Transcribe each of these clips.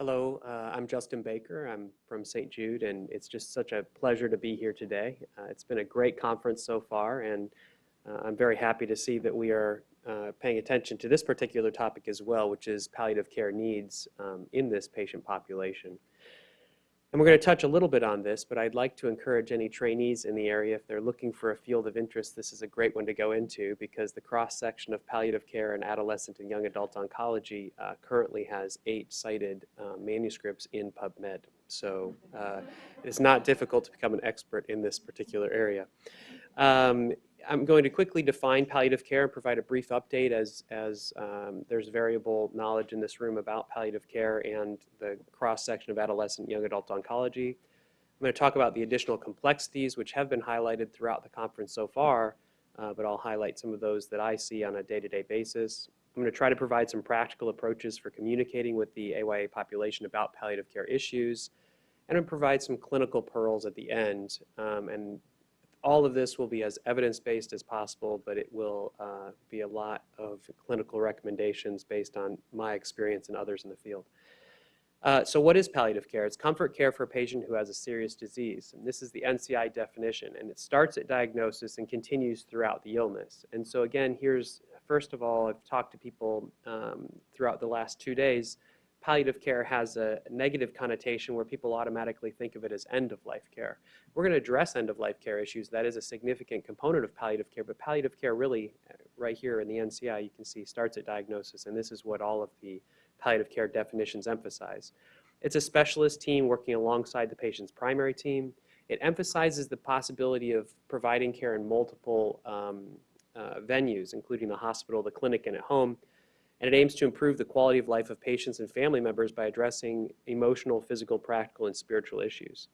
Hello, I'm Justin Baker. I'm from St. Jude, and it's just such a pleasure to be here today. It's been a great conference so far, and I'm very happy to see that we are paying attention to this particular topic as well, which is palliative care needs in this patient population. And we're going to touch a little bit on this, but I'd like to encourage any trainees in the area, if they're looking for a field of interest, this is a great one to go into because the cross-section of palliative care and adolescent and young adult oncology currently has 8 cited manuscripts in PubMed. So it's not difficult to become an expert in this particular area. I'm going to quickly define palliative care and provide a brief update as there's variable knowledge in this room about palliative care and the cross-section of adolescent and young adult oncology. I'm going to talk about the additional complexities which have been highlighted throughout the conference so far, but I'll highlight some of those that I see on a day-to-day basis. I'm going to try to provide some practical approaches for communicating with the AYA population about palliative care issues, and I'm going to provide some clinical pearls at the end. And all of this will be as evidence-based as possible, but it will be a lot of clinical recommendations based on my experience and others in the field. So what is palliative care? It's comfort care for a patient who has a serious disease. And this is the NCI definition, and it starts at diagnosis and continues throughout the illness. And so again, first of all, I've talked to people throughout the last 2 days. Palliative care has a negative connotation where people automatically think of it as end-of-life care. We're going to address end-of-life care issues. That is a significant component of palliative care, but palliative care really, right here in the NCI, you can see, starts at diagnosis, and this is what all of the palliative care definitions emphasize. It's a specialist team working alongside the patient's primary team. It emphasizes the possibility of providing care in multiple venues, including the hospital, the clinic, and at home. And it aims to improve the quality of life of patients and family members by addressing emotional, physical, practical, and spiritual issues.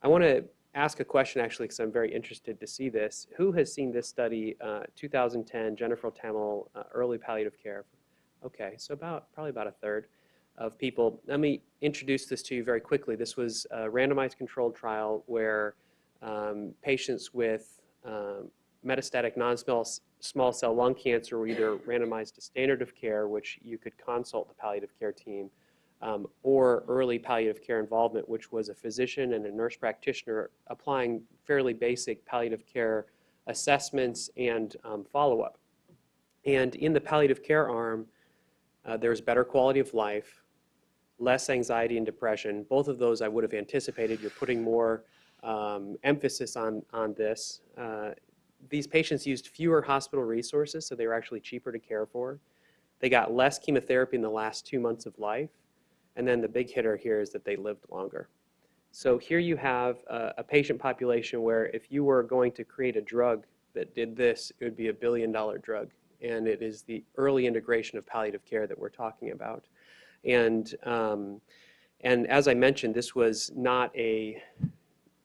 I want to ask a question, actually, because I'm very interested to see this. Who has seen this study, 2010, Jennifer Tamil, Early Palliative Care? Okay, so probably about a third of people. Let me introduce this to you very quickly. This was a randomized controlled trial where patients with metastatic non-small cell lung cancer were either randomized to standard of care, which you could consult the palliative care team, or early palliative care involvement, which was a physician and a nurse practitioner applying fairly basic palliative care assessments and follow-up. And in the palliative care arm, there's better quality of life, less anxiety and depression. Both of those I would have anticipated. You're putting more emphasis on this. These patients used fewer hospital resources, so they were actually cheaper to care for. They got less chemotherapy in the last 2 months of life. And then the big hitter here is that they lived longer. So here you have a patient population where if you were going to create a drug that did this, it would be $1 billion drug. And it is the early integration of palliative care that we're talking about. And as I mentioned, this was not a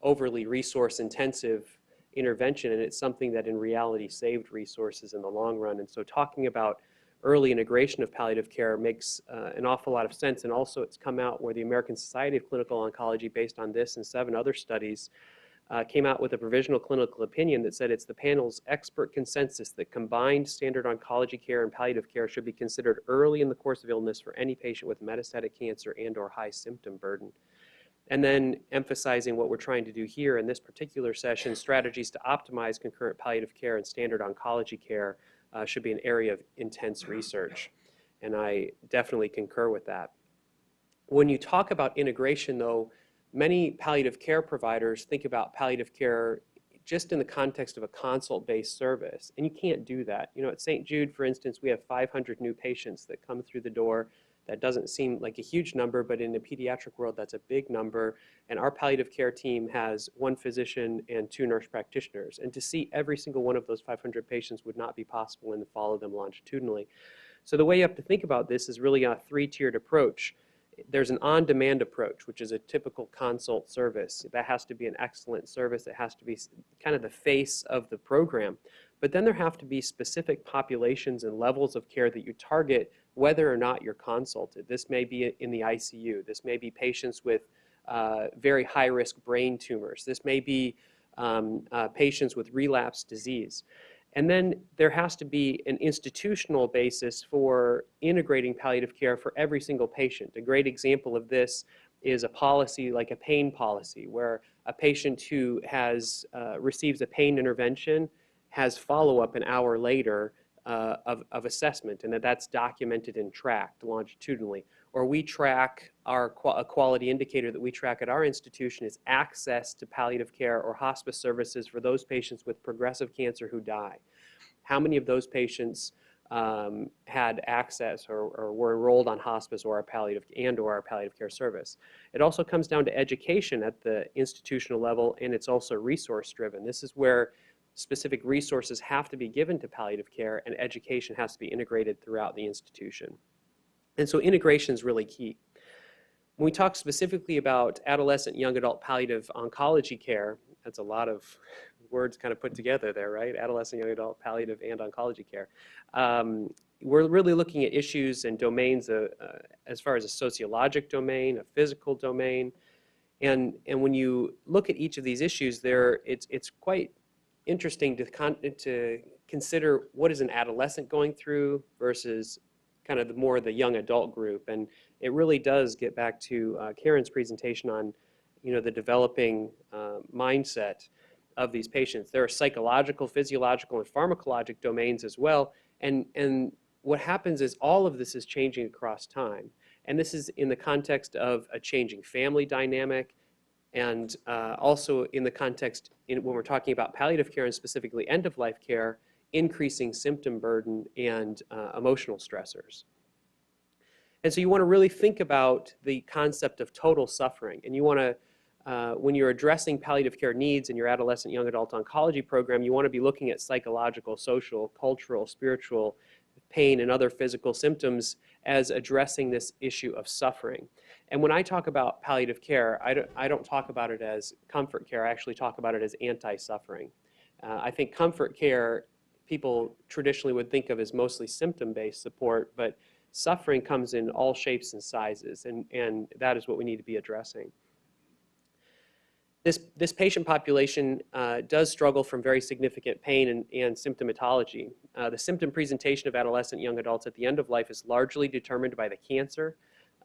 overly resource-intensive intervention, and it's something that in reality saved resources in the long run. And so talking about early integration of palliative care makes an awful lot of sense. And also it's come out where the American Society of Clinical Oncology, based on this and 7 other studies, came out with a provisional clinical opinion that said it's the panel's expert consensus that combined standard oncology care and palliative care should be considered early in the course of illness for any patient with metastatic cancer and/or high symptom burden. And then emphasizing what we're trying to do here in this particular session, strategies to optimize concurrent palliative care and standard oncology care should be an area of intense research. And I definitely concur with that. When you talk about integration, though, many palliative care providers think about palliative care just in the context of a consult-based service, and you can't do that. You know, at St. Jude, for instance, we have 500 new patients that come through the door. That doesn't seem like a huge number, but in the pediatric world, that's a big number. And our palliative care team has 1 physician and 2 nurse practitioners. And to see every single one of those 500 patients would not be possible and to follow them longitudinally. So the way you have to think about this is really a 3-tiered approach. There's an on-demand approach, which is a typical consult service. That has to be an excellent service. It has to be kind of the face of the program. But then there have to be specific populations and levels of care that you target whether or not you're consulted. This may be in the ICU. This may be patients with very high-risk brain tumors. This may be patients with relapsed disease. And then there has to be an institutional basis for integrating palliative care for every single patient. A great example of this is a policy like a pain policy, where a patient who has receives a pain intervention has follow-up an hour later of assessment, and that's documented and tracked longitudinally. Or we track a quality indicator that we track at our institution is access to palliative care or hospice services for those patients with progressive cancer who die. How many of those patients had access or were enrolled on hospice or our palliative care service? It also comes down to education at the institutional level, and it's also resource driven. This is where specific resources have to be given to palliative care, and education has to be integrated throughout the institution. And so integration is really key. When we talk specifically about adolescent young adult palliative oncology care, that's a lot of words kind of put together there, right? Adolescent young adult palliative and oncology care. We're really looking at issues and domains as far as a sociologic domain, a physical domain. And when you look at each of these issues, it's quite interesting to consider what is an adolescent going through versus kind of the young adult group. And it really does get back to Karen's presentation on, the developing mindset of these patients. There are psychological, physiological, and pharmacologic domains as well. And what happens is all of this is changing across time. And this is in the context of a changing family dynamic, and also in the context, when we're talking about palliative care and specifically end-of-life care, increasing symptom burden and emotional stressors. And so you want to really think about the concept of total suffering. And you want to, when you're addressing palliative care needs in your adolescent young adult oncology program, you want to be looking at psychological, social, cultural, spiritual pain and other physical symptoms as addressing this issue of suffering. And when I talk about palliative care, I don't talk about it as comfort care. I actually talk about it as anti-suffering. I think comfort care people traditionally would think of as mostly symptom-based support, but suffering comes in all shapes and sizes, and that is what we need to be addressing. This patient population does struggle from very significant pain and symptomatology. The symptom presentation of adolescent young adults at the end of life is largely determined by the cancer.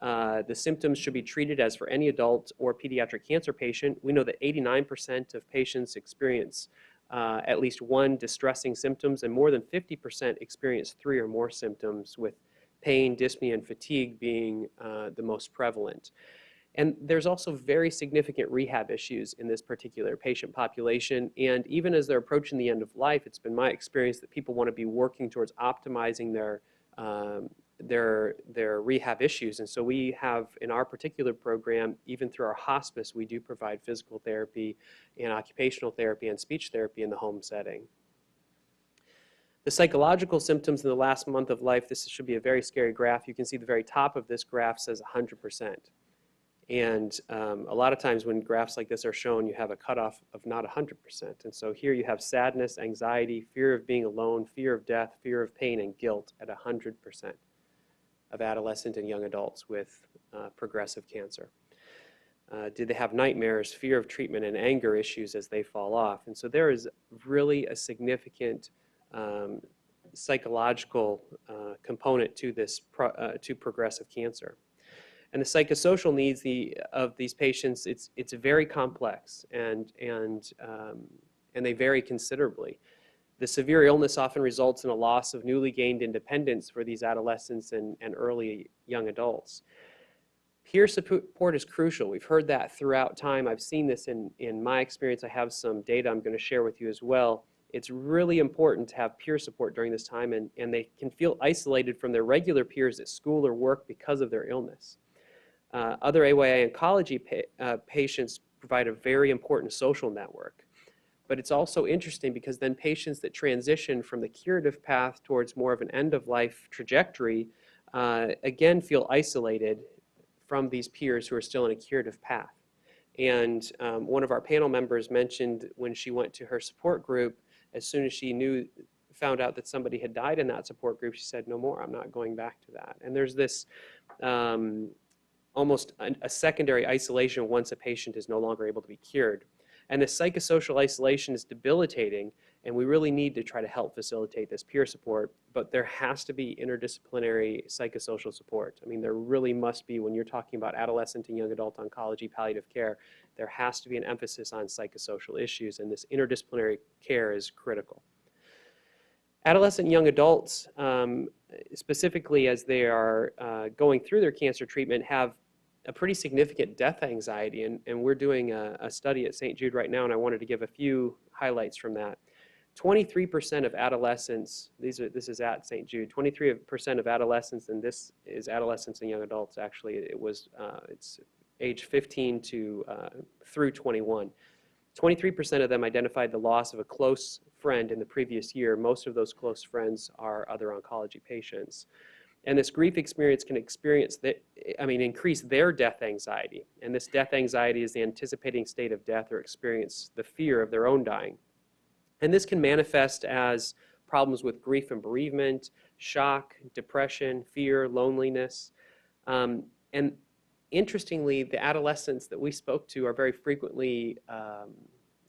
The symptoms should be treated as for any adult or pediatric cancer patient. We know that 89% of patients experience at least one distressing symptoms, and more than 50% experience 3 or more symptoms, with pain, dyspnea, and fatigue being the most prevalent. And there's also very significant rehab issues in this particular patient population. And even as they're approaching the end of life, it's been my experience that people want to be working towards optimizing their rehab issues. And so we have, in our particular program, even through our hospice, we do provide physical therapy and occupational therapy and speech therapy in the home setting. The psychological symptoms in the last month of life, this should be a very scary graph. You can see the very top of this graph says 100%. And a lot of times when graphs like this are shown, you have a cutoff of not 100%. And so here you have sadness, anxiety, fear of being alone, fear of death, fear of pain, and guilt at 100% of adolescent and young adults with progressive cancer. Do they have nightmares, fear of treatment, and anger issues as they fall off? And so there is really a significant psychological component to this to progressive cancer. And the psychosocial needs of these patients, it's very complex, and they vary considerably. The severe illness often results in a loss of newly gained independence for these adolescents and early young adults. Peer support is crucial. We've heard that throughout time. I've seen this in my experience. I have some data I'm going to share with you as well. It's really important to have peer support during this time, and they can feel isolated from their regular peers at school or work because of their illness. Other AYA oncology patients provide a very important social network. But it's also interesting because then patients that transition from the curative path towards more of an end-of-life trajectory, again, feel isolated from these peers who are still in a curative path. And one of our panel members mentioned when she went to her support group, as soon as she found out that somebody had died in that support group, she said, no more, I'm not going back to that. And there's this almost a secondary isolation once a patient is no longer able to be cured. And the psychosocial isolation is debilitating, And we really need to try to help facilitate this peer support, but there has to be interdisciplinary psychosocial support. I mean, there really must be, when you're talking about adolescent and young adult oncology, palliative care, there has to be an emphasis on psychosocial issues, and this interdisciplinary care is critical. Adolescent and young adults, specifically as they are going through their cancer treatment, have a pretty significant death anxiety, and we're doing a study at St. Jude right now, and I wanted to give a few highlights from that. 23% of adolescents, this is at St. Jude, 23% of adolescents, and this is adolescents and young adults actually, it's age 15 to through 21. 23% of them identified the loss of a close friend in the previous year. Most of those close friends are other oncology patients. And this grief experience can increase their death anxiety. And this death anxiety is the anticipating state of death or experience the fear of their own dying. And this can manifest as problems with grief and bereavement, shock, depression, fear, loneliness. And interestingly, the adolescents that we spoke to are very frequently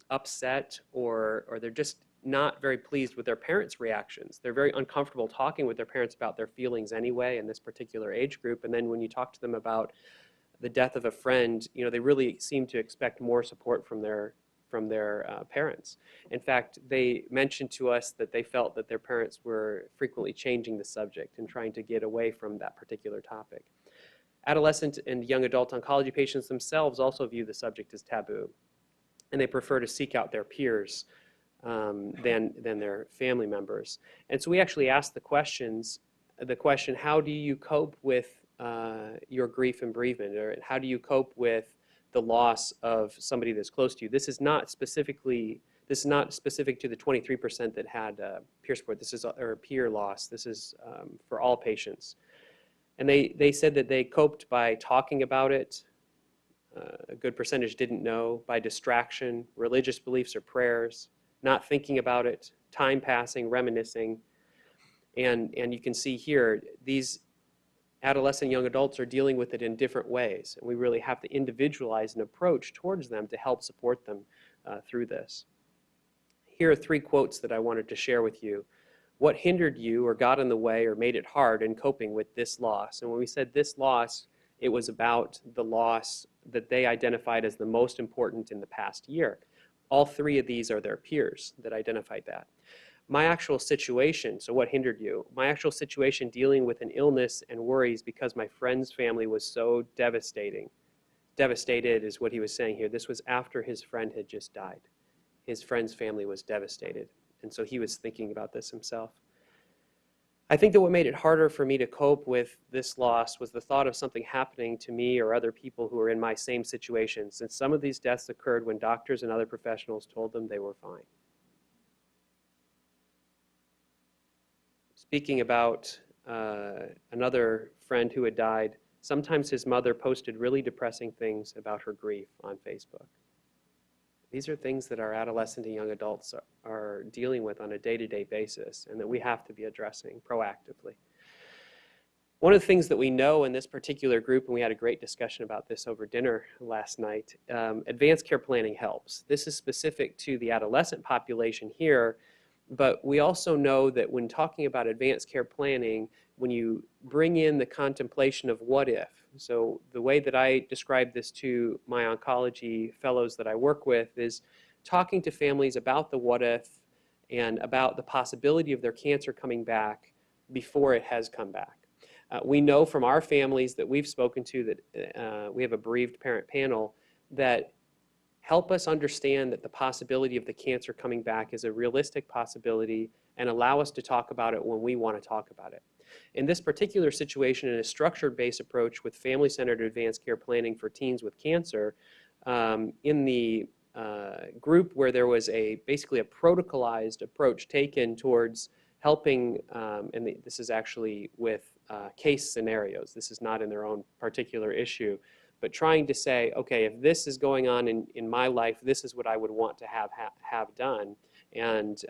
upset, or they're just not very pleased with their parents' reactions. They're very uncomfortable talking with their parents about their feelings anyway in this particular age group. And then when you talk to them about the death of a friend, they really seem to expect more support from their parents. In fact, they mentioned to us that they felt that their parents were frequently changing the subject and trying to get away from that particular topic. Adolescent and young adult oncology patients themselves also view the subject as taboo, and they prefer to seek out their peers than their family members. And so we actually asked the question, how do you cope with your grief and bereavement, or how do you cope with the loss of somebody that's close to you? This is not specific to the 23% that had peer support. This is or peer loss. This is for all patients. And they said that they coped by talking about it. A good percentage didn't know, by distraction, religious beliefs or prayers, not thinking about it, time passing, reminiscing. And you can see here, these adolescent young adults are dealing with it in different ways, and we really have to individualize an approach towards them to help support them through this. Here are 3 quotes that I wanted to share with you. What hindered you or got in the way or made it hard in coping with this loss? And when we said this loss, it was about the loss that they identified as the most important in the past year. All 3 of these are their peers that identified that. My actual situation, so what hindered you? My actual situation dealing with an illness and worries because my friend's family was so devastating. Devastated is what he was saying here. This was after his friend had just died. His friend's family was devastated, and so he was thinking about this himself. I think that what made it harder for me to cope with this loss was the thought of something happening to me or other people who are in my same situation, since some of these deaths occurred when doctors and other professionals told them they were fine. Speaking about another friend who had died, sometimes his mother posted really depressing things about her grief on Facebook. These are things that our adolescent and young adults are dealing with on a day-to-day basis, and that we have to be addressing proactively. One of the things that we know in this particular group, and we had a great discussion about this over dinner last night, advanced care planning helps. This is specific to the adolescent population here, but we also know that when talking about advanced care planning, when you bring in the contemplation of what if, so the way that I describe this to my oncology fellows that I work with is talking to families about the what if and about the possibility of their cancer coming back before it has come back. We know from our families that we've spoken to that we have a bereaved parent panel that help us understand that the possibility of the cancer coming back is a realistic possibility and allow us to talk about it when we want to talk about it. In this particular situation, in a structured-based approach with family-centered advanced care planning for teens with cancer, in the group where there was basically a protocolized approach taken towards helping, and this is actually with case scenarios, this is not in their own particular issue, but trying to say, okay, if this is going on in my life, this is what I would want to have done. And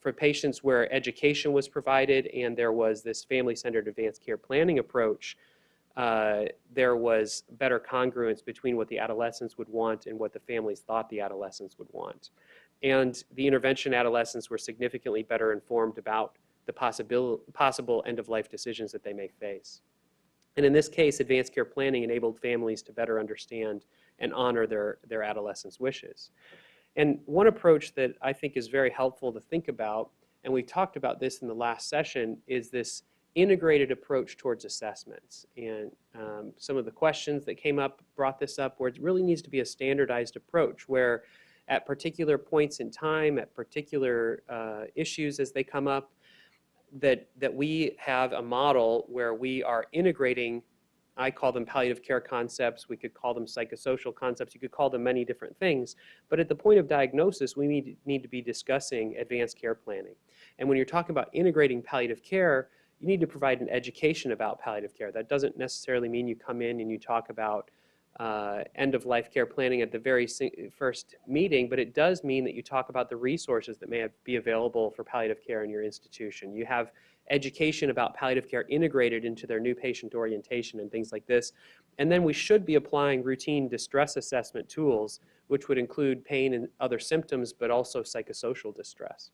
for patients where education was provided and there was this family-centered advanced care planning approach, there was better congruence between what the adolescents would want and what the families thought the adolescents would want. and the intervention adolescents were significantly better informed about the possible end-of-life decisions that they may face. And in this case, advanced care planning enabled families to better understand and honor their adolescents' wishes. And one approach that I think is very helpful to think about, and we talked about this in the last session, is this integrated approach towards assessments. And some of the questions that came up brought this up, where it really needs to be a standardized approach where at particular points in time, at particular issues as they come up, that we have a model where we are integrating, I call them palliative care concepts, we could call them psychosocial concepts, you could call them many different things, but at the point of diagnosis, we need to be discussing advanced care planning. And when you're talking about integrating palliative care, you need to provide an education about palliative care. That doesn't necessarily mean you come in and you talk about end-of-life care planning at the very first meeting, but it does mean that you talk about the resources that may be available for palliative care in your institution. You have education about palliative care integrated into their new patient orientation and things like this. And then we should be applying routine distress assessment tools, which would include pain and other symptoms, but also psychosocial distress.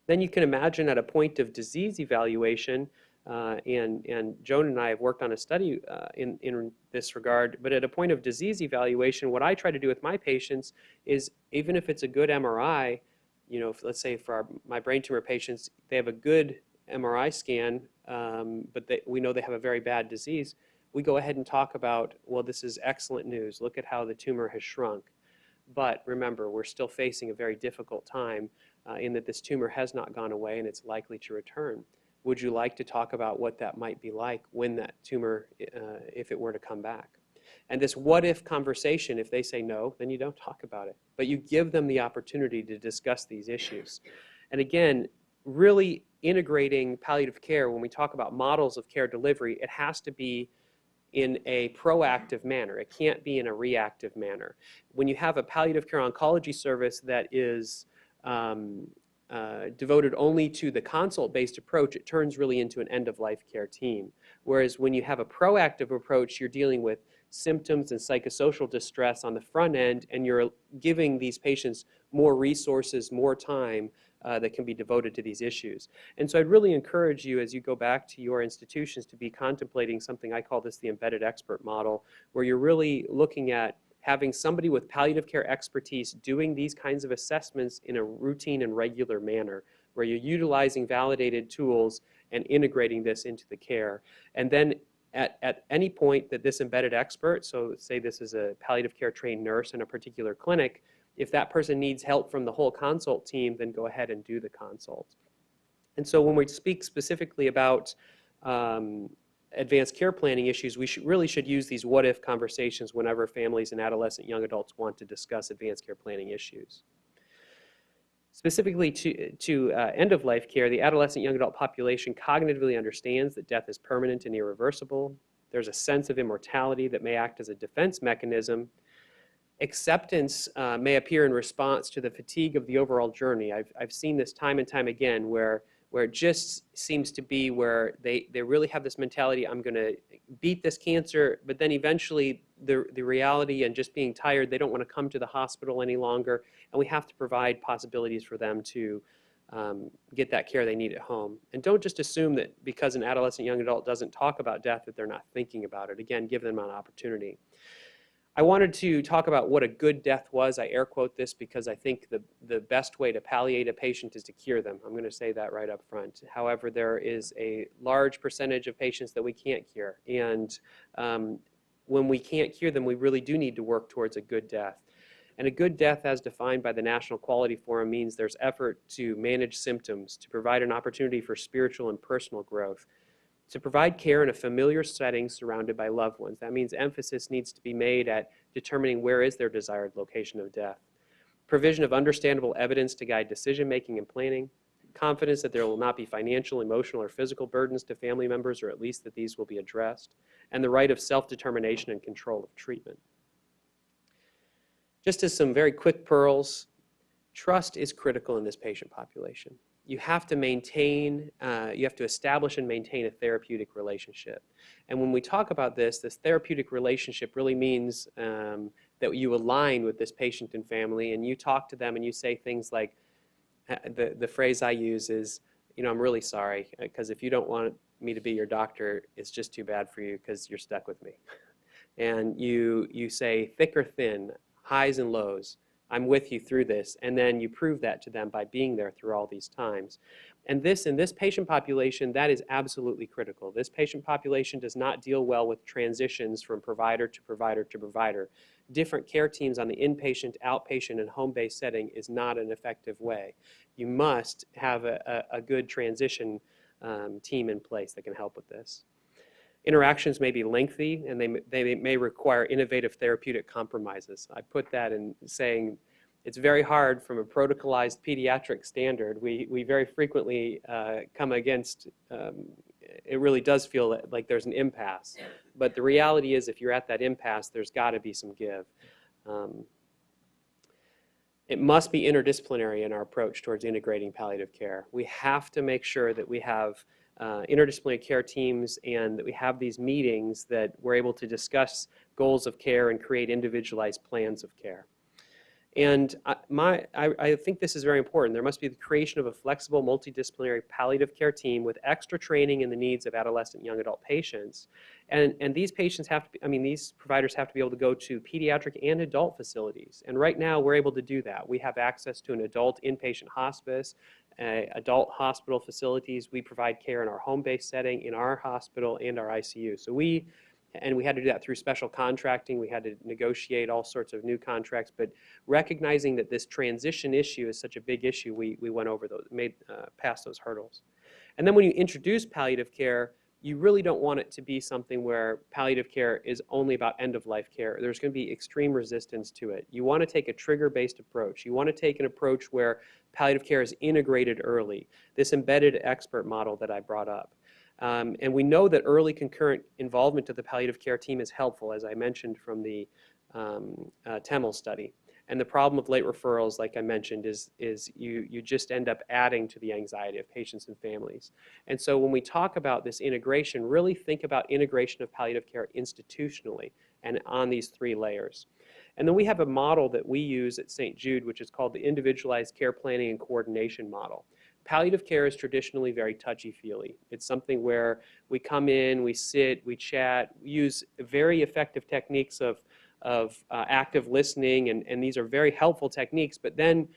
Then you can imagine at a point of disease evaluation, and Joan and I have worked on a study in this regard, but at a point of disease evaluation, what I try to do with my patients is, even if it's a good MRI, you know, let's say for my brain tumor patients, they have a good MRI scan, but we know they have a very bad disease, we go ahead and talk about, well, this is excellent news. Look at how the tumor has shrunk. But remember, we're still facing a very difficult time in that this tumor has not gone away and it's likely to return. Would you like to talk about what that might be like when that tumor, if it were to come back? And this what-if conversation, if they say no, then you don't talk about it. But you give them the opportunity to discuss these issues. And again, really integrating palliative care, when we talk about models of care delivery, it has to be in a proactive manner. It can't be in a reactive manner. When you have a palliative care oncology service that is devoted only to the consult-based approach, it turns really into an end-of-life care team. Whereas when you have a proactive approach, you're dealing with symptoms and psychosocial distress on the front end, and you're giving these patients more resources, more time that can be devoted to these issues. And so I'd really encourage you, as you go back to your institutions, to be contemplating something, I call this the embedded expert model, where you're really looking at having somebody with palliative care expertise doing these kinds of assessments in a routine and regular manner, where you're utilizing validated tools and integrating this into the care. And then at any point that this embedded expert, so say this is a palliative care trained nurse in a particular clinic, if that person needs help from the whole consult team, then go ahead and do the consult. And so when we speak specifically about advanced care planning issues, we really should use these what-if conversations whenever families and adolescent young adults want to discuss advanced care planning issues. Specifically to end-of-life care, the adolescent young adult population cognitively understands that death is permanent and irreversible. There's a sense of immortality that may act as a defense mechanism. Acceptance may appear in response to the fatigue of the overall journey. I've seen this time and time again where it just seems to be where they really have this mentality, I'm going to beat this cancer, but then eventually the reality and just being tired, they don't want to come to the hospital any longer, and we have to provide possibilities for them to get that care they need at home. And don't just assume that because an adolescent young adult doesn't talk about death that they're not thinking about it. Again, give them an opportunity. I wanted to talk about what a good death was. I air quote this because I think the best way to palliate a patient is to cure them. I'm going to say that right up front. However, there is a large percentage of patients that we can't cure. And when we can't cure them, we really do need to work towards a good death. And a good death, as defined by the National Quality Forum, means there's effort to manage symptoms, to provide an opportunity for spiritual and personal growth, to provide care in a familiar setting surrounded by loved ones. That means emphasis needs to be made at determining where is their desired location of death. Provision of understandable evidence to guide decision-making and planning. Confidence that there will not be financial, emotional, or physical burdens to family members, or at least that these will be addressed. And the right of self-determination and control of treatment. Just as some very quick pearls, trust is critical in this patient population. You have to maintain, you have to establish and maintain a therapeutic relationship. And when we talk about this therapeutic relationship really means that you align with this patient and family, and you talk to them and you say things like, the phrase I use is, I'm really sorry, because if you don't want me to be your doctor, it's just too bad for you because you're stuck with me. And you say thick or thin, highs and lows, I'm with you through this, and then you prove that to them by being there through all these times. And in this patient population, that is absolutely critical. This patient population does not deal well with transitions from provider to provider to provider. Different care teams on the inpatient, outpatient, and home-based setting is not an effective way. You must have a good transition team in place that can help with this. Interactions may be lengthy, and they may require innovative therapeutic compromises. I put that in saying it's very hard from a protocolized pediatric standard. We very frequently come against, it really does feel like there's an impasse. But the reality is, if you're at that impasse, there's got to be some give. It must be interdisciplinary in our approach towards integrating palliative care. We have to make sure that we have interdisciplinary care teams and that we have these meetings that we're able to discuss goals of care and create individualized plans of care. And I think this is very important. There must be the creation of a flexible multidisciplinary palliative care team with extra training in the needs of adolescent and young adult patients. And these patients have to be, these providers have to be able to go to pediatric and adult facilities. And right now we're able to do that. We have access to an adult inpatient hospice, adult hospital facilities. We provide care in our home-based setting, in our hospital, and our ICU. So we had to do that through special contracting. We had to negotiate all sorts of new contracts, but recognizing that this transition issue is such a big issue, we went over those, past those hurdles. And then when you introduce palliative care, you really don't want it to be something where palliative care is only about end-of-life care. There's going to be extreme resistance to it. You want to take a trigger-based approach. You want to take an approach where palliative care is integrated early, this embedded expert model that I brought up. And we know that early concurrent involvement of the palliative care team is helpful, as I mentioned from the TEML study. And the problem with late referrals, like I mentioned, is you just end up adding to the anxiety of patients and families. And so when we talk about this integration, really think about integration of palliative care institutionally and on these 3 layers. And then we have a model that we use at St. Jude, which is called the Individualized Care Planning and Coordination Model. Palliative care is traditionally very touchy-feely. It's something where we come in, we sit, we chat, we use very effective techniques of active listening, and these are very helpful techniques, but then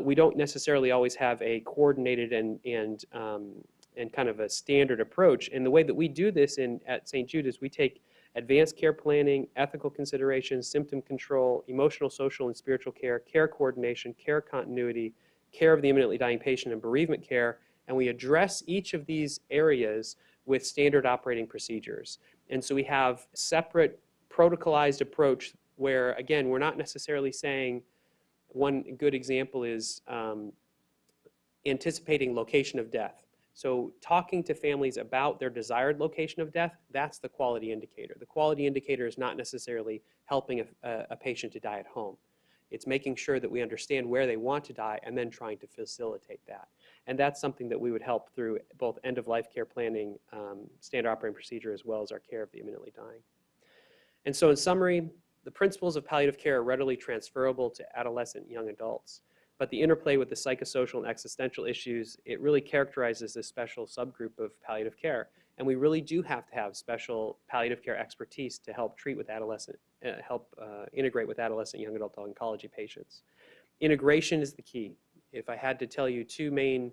we don't necessarily always have a coordinated and kind of a standard approach. And the way that we do this at St. Jude is we take advanced care planning, ethical considerations, symptom control, emotional, social, and spiritual care, care coordination, care continuity, care of the imminently dying patient, and bereavement care, and we address each of these areas with standard operating procedures. And so we have separate protocolized approach where, again, we're not necessarily saying, one good example is anticipating location of death. So talking to families about their desired location of death, that's the quality indicator. The quality indicator is not necessarily helping a patient to die at home. It's making sure that we understand where they want to die and then trying to facilitate that. And that's something that we would help through both end-of-life care planning, standard operating procedure, as well as our care of the imminently dying. And so in summary, the principles of palliative care are readily transferable to adolescent and young adults. But the interplay with the psychosocial and existential issues, it really characterizes this special subgroup of palliative care. And we really do have to have special palliative care expertise to help treat with integrate with adolescent and young adult oncology patients. Integration is the key. If I had to tell you 2 main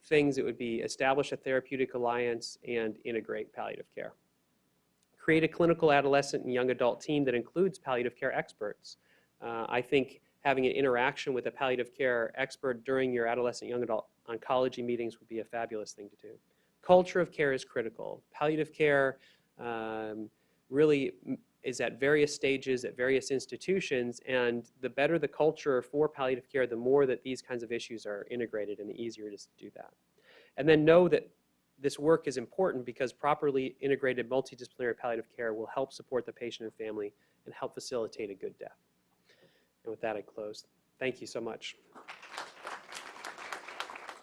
things, it would be establish a therapeutic alliance and integrate palliative care. Create a clinical adolescent and young adult team that includes palliative care experts. I think having an interaction with a palliative care expert during your adolescent young adult oncology meetings would be a fabulous thing to do. Culture of care is critical. Palliative care really is at various stages, at various institutions, and the better the culture for palliative care, the more that these kinds of issues are integrated and the easier it is to do that. And then know that this work is important because properly integrated multidisciplinary palliative care will help support the patient and family and help facilitate a good death. And with that, I close. Thank you so much.